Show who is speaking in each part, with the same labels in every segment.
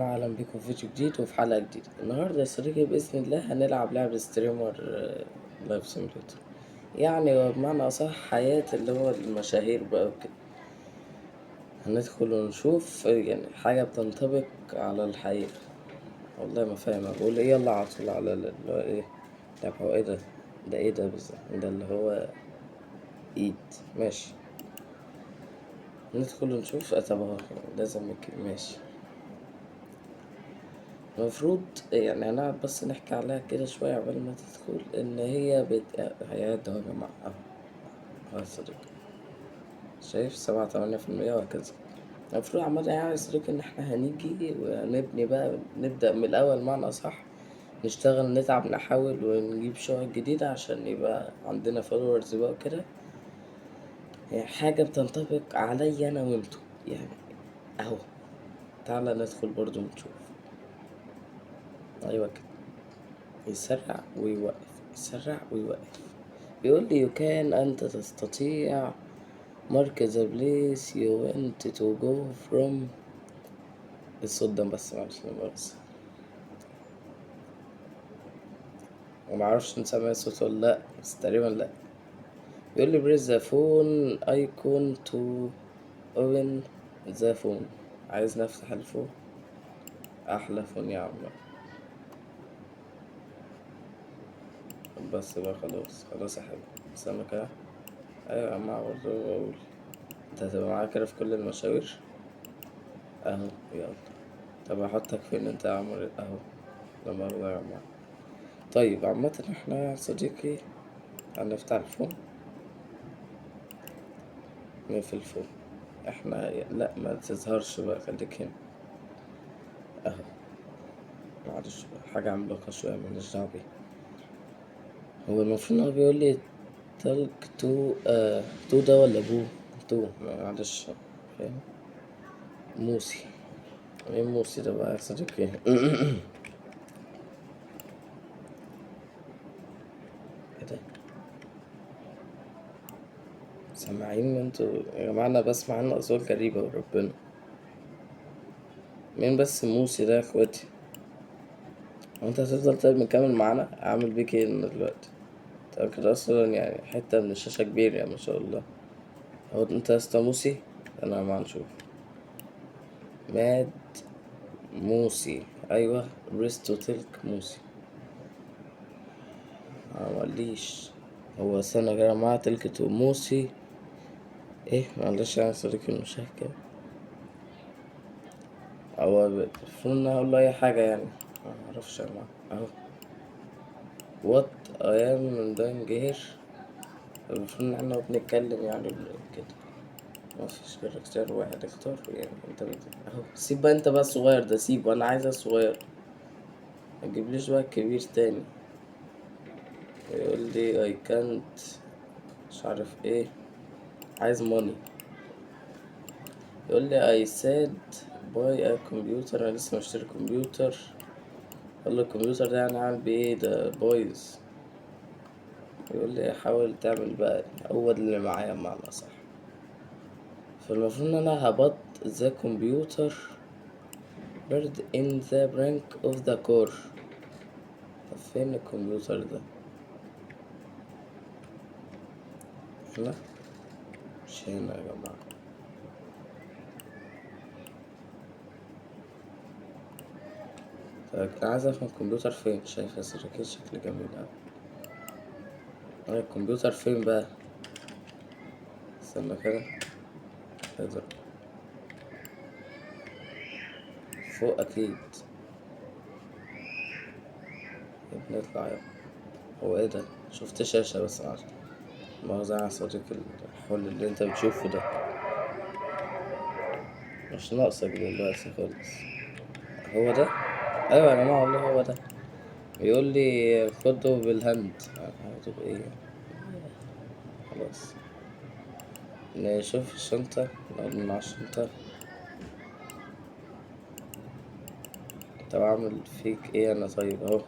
Speaker 1: أهلا بيكم في فيديو جديد وفي حلقة جديدة. النهاردة يا صديقي بإذن الله هنلعب لعبة ستريمر لايف سيميليتر، يعني بمعنى أصح حياة اللي هو المشاهير بقى وكده. هندخل ونشوف يعني حاجة بتنطبق على الحقيقة. والله ما فاهم أقول إيه، يلا عطول على اللي هو إيه. طب هو إيه ده؟ ده إيه ده بالظبط؟ ده اللي هو إيد. ماشي، ندخل ونشوف. طب هو لازم ماشي. المفروض يعني هنقعد بس نحكي عليها كده شوية قبل ما تدخل، إن هي هيعد أهو يا جماعة أهو. أهو يا صديقي، شايف 7-8% وهكذا. المفروض عامة يعني يا صديقي إن احنا هنيجي ونبني بقى، نبدأ من الأول معنى أصح. نشتغل نتعب نحاول ونجيب شقق جديدة عشان يبقى عندنا فولورز بقى وكده. هي حاجة بتنطبق عليا أنا وأنتو يعني. أهو تعالى ندخل برضو ونشوف. أيوة كده، يسرع ويوقف، يسرع ويوقف. بيقول لي you can، أنت تستطيع mark the place you want to go from. الصوت ده بس معلش لا مؤاخذة، ومعرفش نسمع الصوت ولا لأ، بس تقريبا لأ. بيقول لي press the phone icon to open the phone. عايز نفتح الفون. أحلى فون يا عم. بس بقى خلاص خلاص يا حبيبي، استنى كده. أيوة يا عم برضه بقول انت هتبقى معايا كده في كل المشاوير. اهو يلا. طب احطك فين انت يا عمرو؟ اهو. لما الله يا عم. طيب عامة احنا يا صديقي هنفتح الفون. نقفل الفون. احنا لا ما تظهرش بقى، خليك هنا. اهو. معلش بقى حاجة عملاقة شوية مالناش دعوة بيها. هو المفروض ان هو بيقول لي تلك تو تو ده ولا بو؟ تو معلش. فاهم. موسي. ايه موسي ده بقى يا صديقي؟ ايه ده؟ سامعين انتوا يا جماعة؟ انا بسمع عنه اصوات غريبة وربنا. مين بس موسي ده يا اخواتي؟ هو انت هتفضل طيب مكمل معانا؟ اعمل بيك ايه انا دلوقتي؟ طب كده اصلا يعني حتة من الشاشة كبيرة يا ما شاء الله. هو انت يا اسطى موسي؟ انا ما نشوف. ماد موسي، ايوه. ريستو تلك موسي. مقاليش. هو استنى كده معاه تلك موسي. ايه معلش يا صديقي المشاهد كده. هو المفروض ان أنا اقول له اي حاجة يعني. معرفش يا جماعة. اهو. وات ايام doing here. المفروض ان احنا بنتكلم يعني كده. مفيش غير اختيار واحد، اختار يعني انت اهو. سيب بقى انت بقى الصغير ده، سيبه، انا عايز الصغير. متجيبليش بقى الكبير تاني. يقول لي I can't، مش عارف ايه. عايز ماني. يقول لي I said buy a computer، انا لسه مشتري كمبيوتر. اقول له الكمبيوتر ده يعني عامل بايه؟ ده بايظ. يقول لي حاول تعمل بقى هو ده اللي معايا بمعنى اصح. فالمفروض ان انا هبط the computer bird in the brink of the core. طب فين الكمبيوتر ده؟ هنا؟ مش هنا يا جماعة. طيب أنا عايز أفهم الكمبيوتر فين. شايف يا صديقي شكل جميل أوي. أنا الكمبيوتر فين بقى؟ استنى كده. إيه ده؟ فوق أكيد. نطلع يلا. هو إيه ده؟ شفت شاشة بس عشان مؤاخذة يا صديقي. الحل اللي أنت بتشوفه ده مش ناقصك دلوقتي خالص. هو ده؟ أيوة يا جماعة والله هو ده. بيقول لي خده بالهند. هاخده بإيه؟ خلاص. نشوف الشنطة. نقعد مع الشنطة. طب أعمل فيك إيه أنا؟ طيب أهو.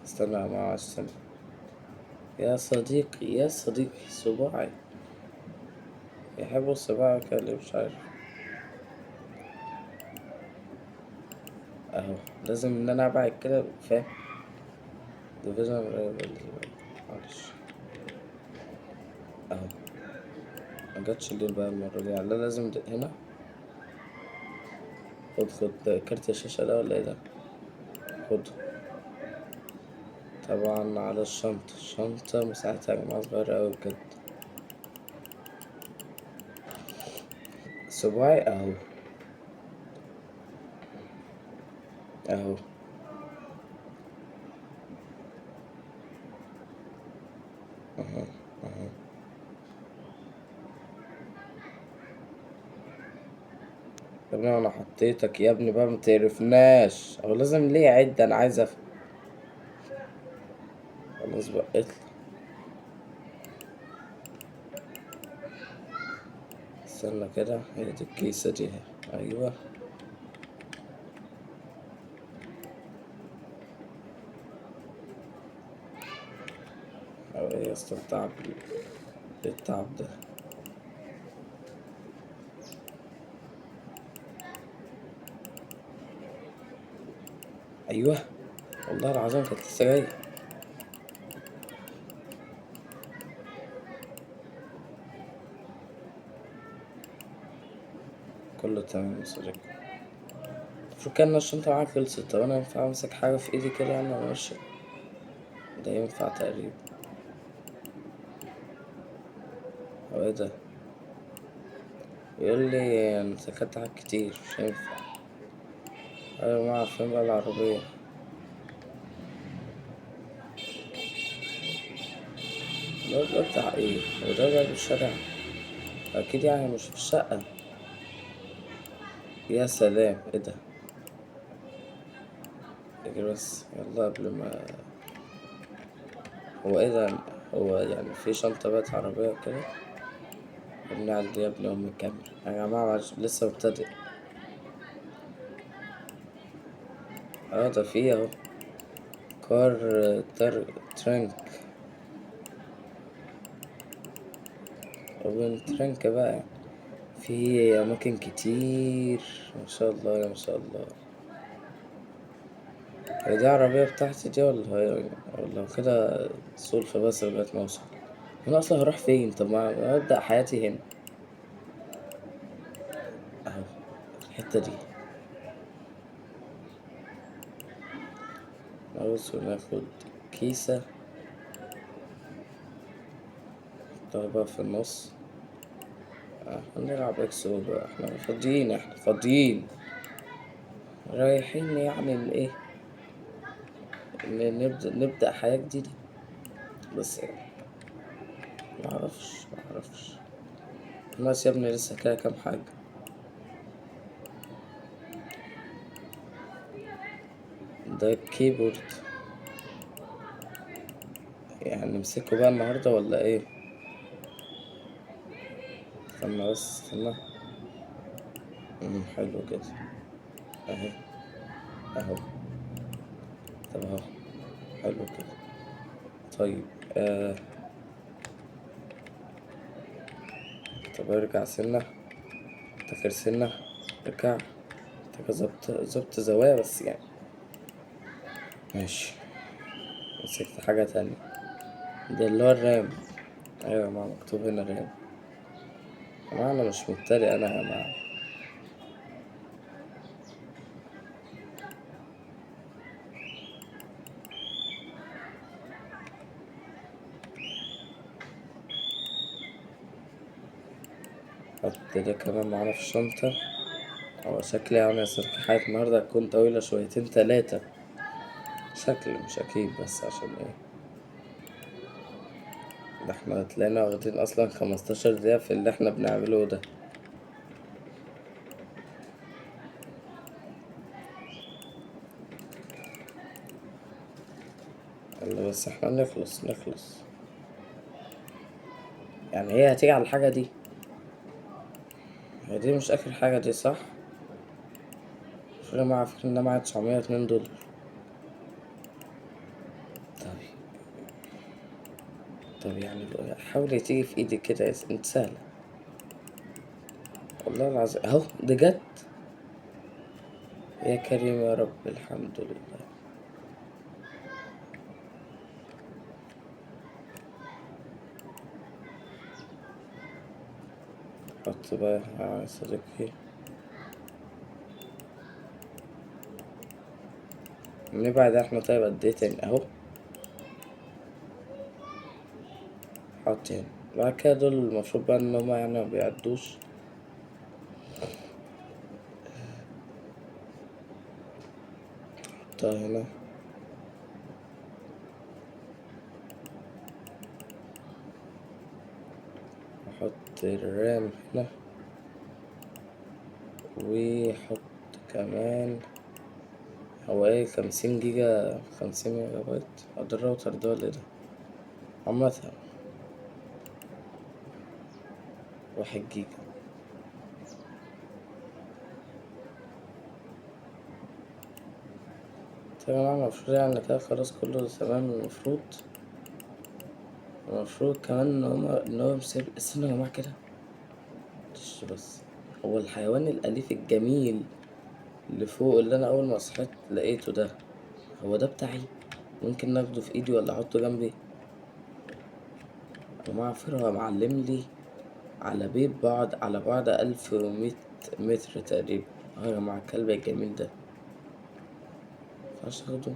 Speaker 1: استنى يا جماعة استنى. يا صديقي يا صديقي صباعي. يحب صباعك اللي مش عارف. اهو. لازم ان انا ابعد كده، فاهم؟ ديفيجن معلش. اهو. مجتش الليل بقى المرة دي، يعني لا لازم هنا. خد كارت الشاشة ده ولا ايه ده؟ خد. طبعا على الشنطة مساحتها يا جماعة صغيرة اوي بجد. صباعي اهو. اهو. اهو. اهو. يا ابني انا حطيتك يا ابني بقى، متقرفناش. او لازم ليه اعد؟ انا عايز افهم. خلاص بقى اطلع. استنى كده، هي دي الكيسة دي اهي. ايوه. او ايه يا اسطى التعب؟ ايه التعب ده؟ ايوه. والله العظيم كانت لسه جاية. كله تمام يا صديقي. المفروض كان الشنطة معاك خلصت. طب انا ينفع امسك حاجة في ايدي كده يعني وانا ماشي؟ ده ينفع تقريبا. هو ايه ده؟ يقول لي انت خدت حاجات كتير، مش هينفع. ايوه ما عارفين بقى العربية. ده بتاع ايه؟ وده بقى الشارع؟ اكيد يعني مش في الشقة. يا سلام، ايه ده؟ اجري بس يلا قبل ما. هو ايه ده؟ هو يعني في شنطة بقت عربية وكده؟ ابني على دي يا ابني ام الكاميرا يا جماعة، لسه مبتدئ. اه ده في اهو. كار ترنك. اوبن ترنك بقى. في اماكن كتير. ما شاء الله يا ما شاء الله. هي دي عربية بتاعتي دي ولا كده؟ سولفة بس لغاية ما اوصل. انا اصلا هروح فين؟ طب ما ابدأ حياتي هنا. اهو. الحتة دي. نعوز وناخد كيسة. نحطها بقى في النص. هنلعب اكس او بقى، احنا فاضيين احنا فاضيين. رايحين يعني ايه؟ نبدأ حياة جديدة. بس يعني معرفش. الناس يا ابني لسه كده كام حاجة. ده الكيبورد. يعني نمسكه بقى النهاردة ولا ايه؟ استنى بس استنى. حلو كده. اهي. اهو. طب اهو. حلو كده. طيب. آه. طب ارجع سنة. تاخر سنة. ارجع. انت ظبط زوايا بس يعني. ماشي. مسكت حاجة تانية. ده اللي هو الرام. ايوه ما مكتوب هنا رام. يا جماعة انا مش مبتدئ انا يا جماعة. حط ده كمان معانا في الشنطة. هو شكلي يعني يا صديقي حياتي النهاردة هتكون طويلة شويتين تلاتة. شكل مش أكيد بس عشان ايه؟ ده احنا تلاقينا واخدين أصلا 15 دقيقة في اللي احنا بنعمله ده. يلا بس احنا نخلص. يعني هي هتيجي على الحاجة دي؟ هي دي مش آخر حاجة دي صح؟ فكرة مع فكرة إن أنا معايا 902 دولار. طب. طب يعني حاولي تيجي في ايدك كده انت سهلة. والله العظيم اهو ده جت. يا كريم يا رب. الحمد لله. حط بقى يا صديقي. نبعد احنا طيب قد ايه تاني اهو. حط هنا. بعد كده دول المفروض بقى ان هما يعني مبيعدوش. حطها هنا. احط الرام هنا. وحط كمان. هو ايه 50 جيجا 50 ميجا بايت. ده الراوتر ده ولا ايه ده؟ عامة 1 جيجا. تمام. المفروض يعني كده خلاص كله تمام. المفروض كمان ان هو مسيب. استنوا يا جماعة كده. بس هو الحيوان الأليف الجميل اللي فوق اللي أنا أول ما صحيت لقيته ده، هو ده بتاعي؟ ممكن ناخده في إيدي ولا أحطه جنبي؟ يا جماعة هو معلم لي على بيت على بعد 1100 متر تقريبا. يا جماعة الكلب الجميل ده مينفعش اخده.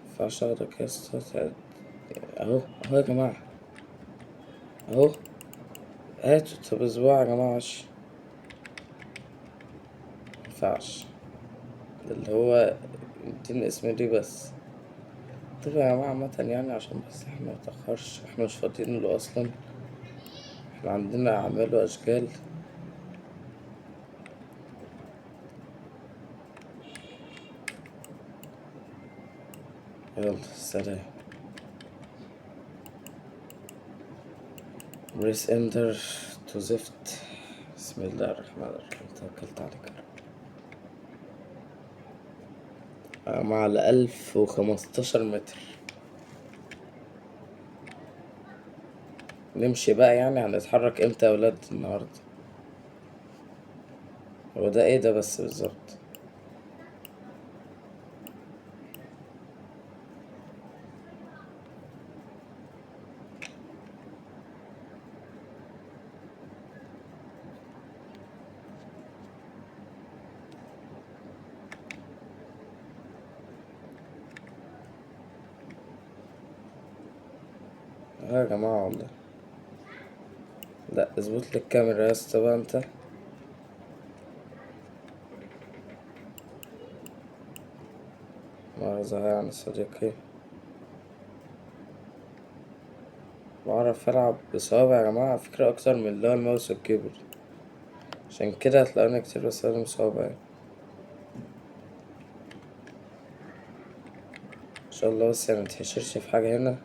Speaker 1: مينفعش اخده كده اهو يا جماعة. اهو. هاتوا. طب اسبوع يا جماعة ماشي. مينفعش. ده اللي هو اديني اسم دي بس. طب يا جماعة عامة يعني عشان بس احنا متأخرش. احنا مش فاضيين له اصلا. احنا عندنا اعمال واشكال. يلا سلام. بريس اندر تو زفت. بسم الله الرحمن الرحيم. توكلت عليك يا رب. مع 1015 متر. نمشي بقى يعني. هنتحرك امتى يا ولاد النهاردة؟ هو ده ايه ده بس بالظبط؟ يا جماعة والله. لا اظبط لي الكاميرا يا اسطى بقى انت. مؤاخذة يعني صديقي. بعرف ألعب بصوابع يا جماعة على فكرة أكتر من اللي هو الماوس والكيبورد. عشان كده هتلاقوني كتير بستخدم صوابعي. إن شاء الله بس يعني متحشرش في حاجة هنا.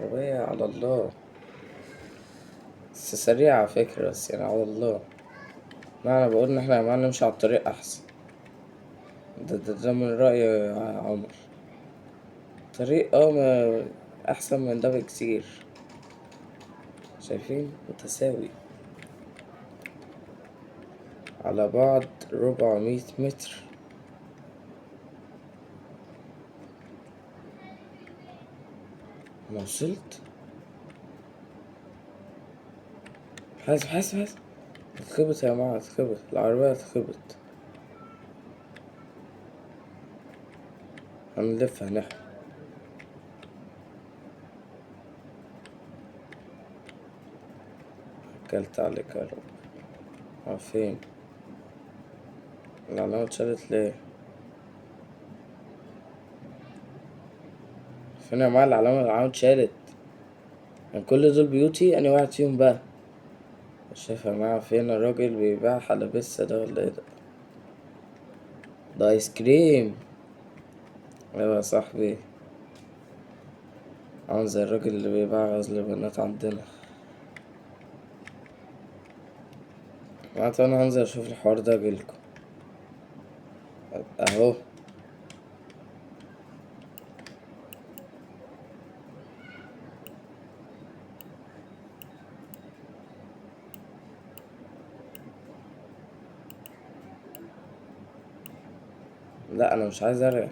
Speaker 1: عربية على الله. بس سريعة على فكرة بس يعني على الله. لا أنا بقول إن احنا يا جماعة نمشي على الطريق أحسن. ده من رأيي يا عمر. طريق أحسن من ده بكتير. شايفين متساوي. على بعد 400 متر. أنا وصلت. حاسب حاسب حاسب. اتخبط يا جماعة. اتخبط العربية اتخبط. هنلف هنحو. أكلت عليك يا رب. هو فين؟ العلامة اتشالت ليه؟ فين يا جماعة العلامة اتشالت. يعني كل دول بيوتي أنهي واحد فيهم بقى؟ مش شايف يا جماعة. فين الراجل بيبيع حلبسة ده ولا ايه ده؟ ده ايس كريم. ايوه يا صاحبي. عامل زي الراجل اللي بيبيع غزل البنات عندنا. معناته انا هنزل اشوف الحوار ده اجيلكوا. اهو. لا انا مش عايز ارجع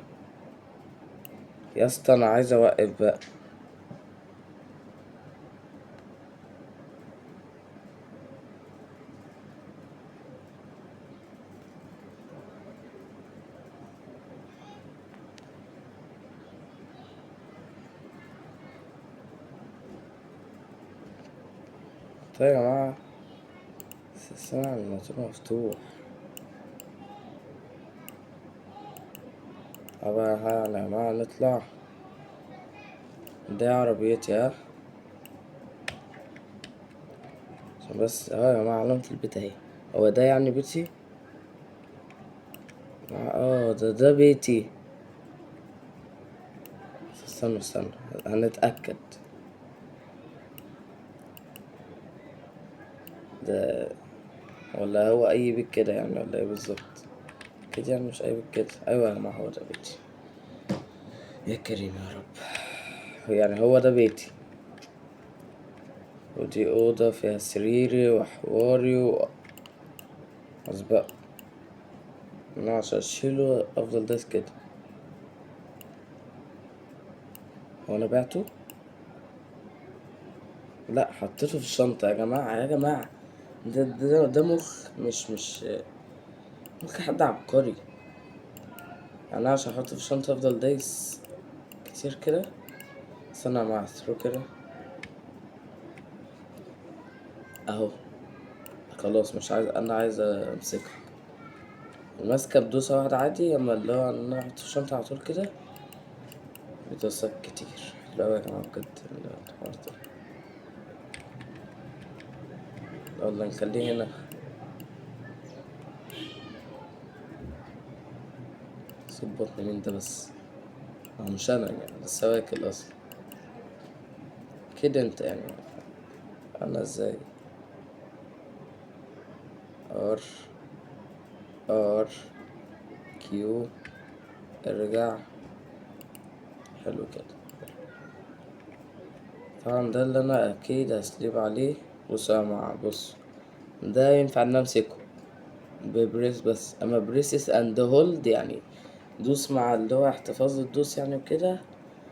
Speaker 1: يا اسطى، انا عايز اوقف بقى. طيب يا جماعة، سامع الموتور مفتوح. أبقى يا جماعة نطلع. دي عربيتي ها، عشان بس يا جماعة علامة البيت اهي. هو ده يعني بيتي؟ ده بيتي. استنى هنتأكد. ده ولا هو أي بيت كده يعني، ولا ايه بالظبط كده يعني؟ مش أي بيت كده. أيوة يا جماعة، هو ده بيتي. يا كريم يا رب. يعني هو ده بيتي، ودي أوضة فيها سريري وحواري وأسبق. أنا عشان أشيله أفضل دايس كده. هو أنا بعته؟ لأ، حطيته في الشنطة يا جماعة يا جماعة. ده مخ، مش ممكن حد عبقري يعني. أنا عشان أحطه في الشنطة أفضل دايس كتير كده. استنى مع ثرو كده أهو. خلاص مش عايز، أنا عايز أمسكه. الماسكة بدوسة واحدة عادي، أما اللي هو إن أنا أحطه في الشنطة على طول كده بدوسات كتير. حلو أوي يا جماعة بجد الحوار ده. والله نخليه هنا. صوت بطن مين ده بس؟ هو مش أنا يعني، لسه واكل أصلا. كده أنت يعني. أنا إزاي؟ ار ار كيو ارجع. حلو كده. طبعا ده اللي أنا أكيد هسليب عليه. بص يا جماعة، بص. ده ينفع إن أمسكه ببريس بس، أما بريسس أند هولد يعني دوس مع اللي هو احتفاظ الدوس يعني وكده.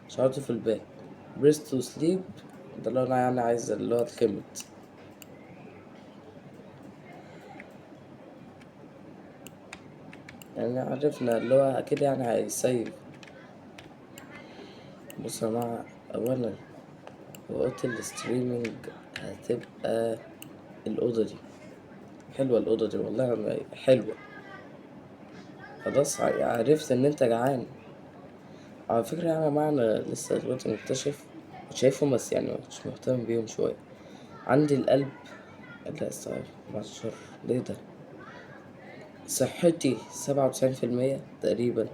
Speaker 1: شعرته في الباك. بريس تو سليب. ده اللي أنا يعني عايز اللي هو الكلمت. يعني عرفنا اللي هو أكيد يعني هيسيب. بص يا جماعة، أولا أوضة الستريمينج هتبقى الأوضة دي. حلوة الأوضة دي والله، حلوة. خلاص عرفت إن أنت جعان. على فكرة يا جماعة، أنا لسه دلوقتي مكتشف شايفهم، بس يعني مش مهتم بيهم شوية. عندي القلب. لا استوعب بعد الشر. ليه ده؟ صحتي 97% تقريبا.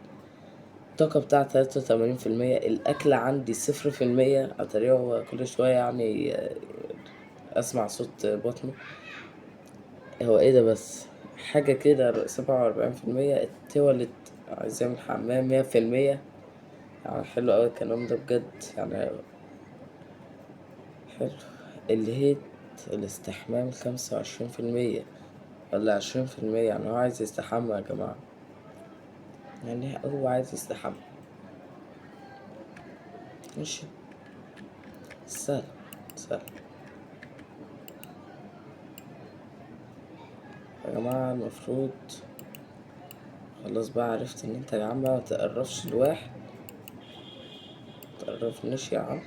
Speaker 1: الطاقة بتاعتي 83%. الأكل عندي 0%. أتاريه هو كل شوية يعني أسمع صوت بطني. هو ايه ده بس؟ حاجة كده 47%. التوالت عايز يعمل حمام 100%. يعني حلو أوي الكلام ده بجد يعني. حلو. الهيت الاستحمام 25%، ولا 20%. يعني هو عايز يستحمى يا جماعة. يعني هو عايز يستحمى. ماشي. سهل سهل. يا جماعة المفروض خلاص بقى عرفت ان انت يا عم بقى متقربش لواحد. متقربنيش يا عم.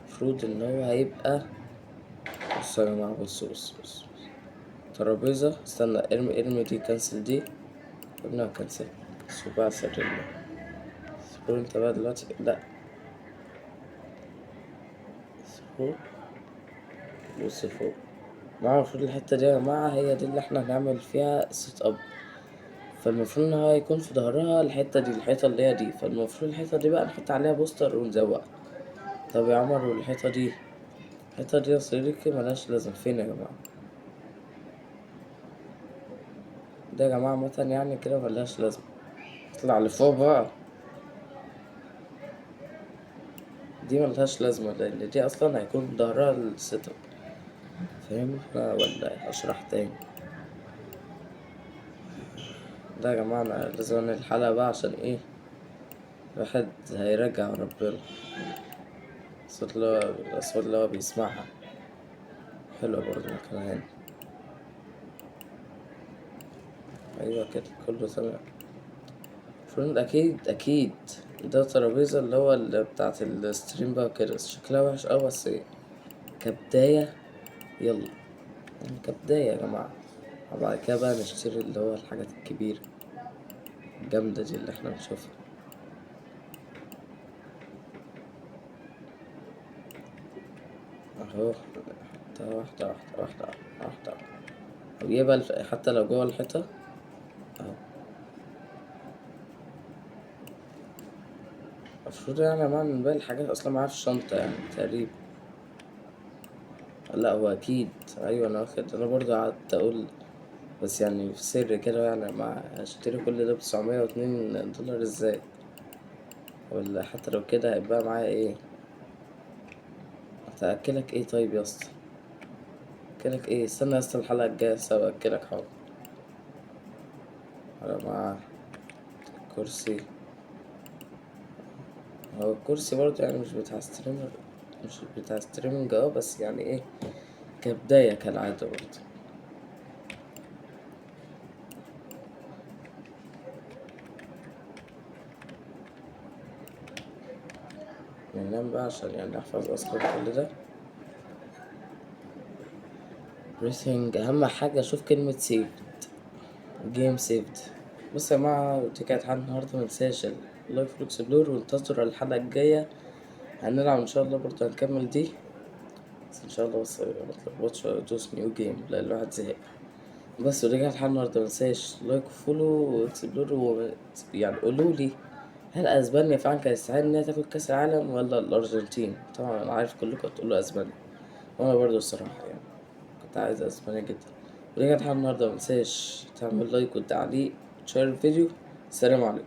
Speaker 1: المفروض ان هو هيبقى. بصوا يا جماعة، بص. ترابيزة. استنى، ارمي دي، كنسل دي. ابنها كنسل. سباع سرنا. سكرول انت بقى دلوقتي، لا. سكرول. بص فوق. معاه المفروض الحتة دي يا جماعة هي دي اللي احنا هنعمل فيها سيت اب. فالمفروض ان هو يكون في ظهرها الحتة دي، الحيطة اللي هي دي. فالمفروض الحيطة دي بقى نحط عليها بوستر ونزوقها. طب يا عمر، والحيطة دي؟ الحيطة دي يا صديقي ملهاش لازمة. فين يا جماعة؟ ده يا جماعة عامة يعني كده ملهاش لازمة. اطلع لفوق بقى. دي ملهاش لازمة لأن دي أصلا هيكون ظهرها السيت اب. فاهم ولا اشرح تاني؟ ده يا جماعة أنا لازم أنهي الحلقة بقى عشان إيه، الواحد هيرجع ربنا. الأصوات اللي هو بيسمعها حلوة برضه كمان. أيوة كده كله تمام. المفروض أكيد ده ترابيزة اللي هو اللي بتاعت الستريم بقى كده، بس شكلها وحش أوي، بس إيه كبداية. يلا كبداية يا جماعة، وبعد كده بقى نشتري اللي هو الحاجات الكبيرة الجامدة دي اللي احنا بنشوفها. اهو واحدة واحدة واحدة واحدة واحدة. ويبقى حتى لو جوه الحيطة اهو. المفروض يعني يا جماعة إن باقي الحاجات أصلا معايا في الشنطة يعني تقريبا. لا هو أكيد. أيوة أنا واخد، أنا برضه قعدت أقول بس يعني في سر كده، يعني مع اشتري كل ده ب902 دولار ازاي؟ ولا حتى لو كده هيبقى معايا ايه؟ هتأكلك ايه طيب يا اسطى؟ أكلك ايه؟ استنى يا اسطى الحلقة الجاية سوا أكلك حاضر. على مع كرسي. هو الكرسي برضه يعني مش بتاع ستريمر، مش بتاع ستريمنج اه، بس يعني ايه كبداية كالعادة برضه. ننام بقى عشان يعني أحفظ أصلا كل ده. بريثنج أهم حاجة، أشوف كلمة سيف، جيم سيفد. بص يا جماعة دي كانت حلقة النهاردة، منساش اللايف فلوكس بلور، وانتظروا الحلقة الجاية هنلعب ان شاء الله برضه، هنكمل دي بس ان شاء الله. بس متلخبطش ولا دوس نيو جيم لان الواحد زهق. بس ودي كانت حلقة النهاردة، منساش لايك وفولو واكسبلور يعني قولولي هل اسبانيا فعلا كانت تستحق ان هي تاخد كاس العالم ولا الارجنتين؟ طبعا انا عارف كلكم هتقولوا اسبانيا، وانا برضه الصراحة يعني كنت عايز اسبانيا جدا. ودي كانت حلقة النهاردة، منساش تعمل لايك وتعليق وتشير الفيديو. السلام عليكم.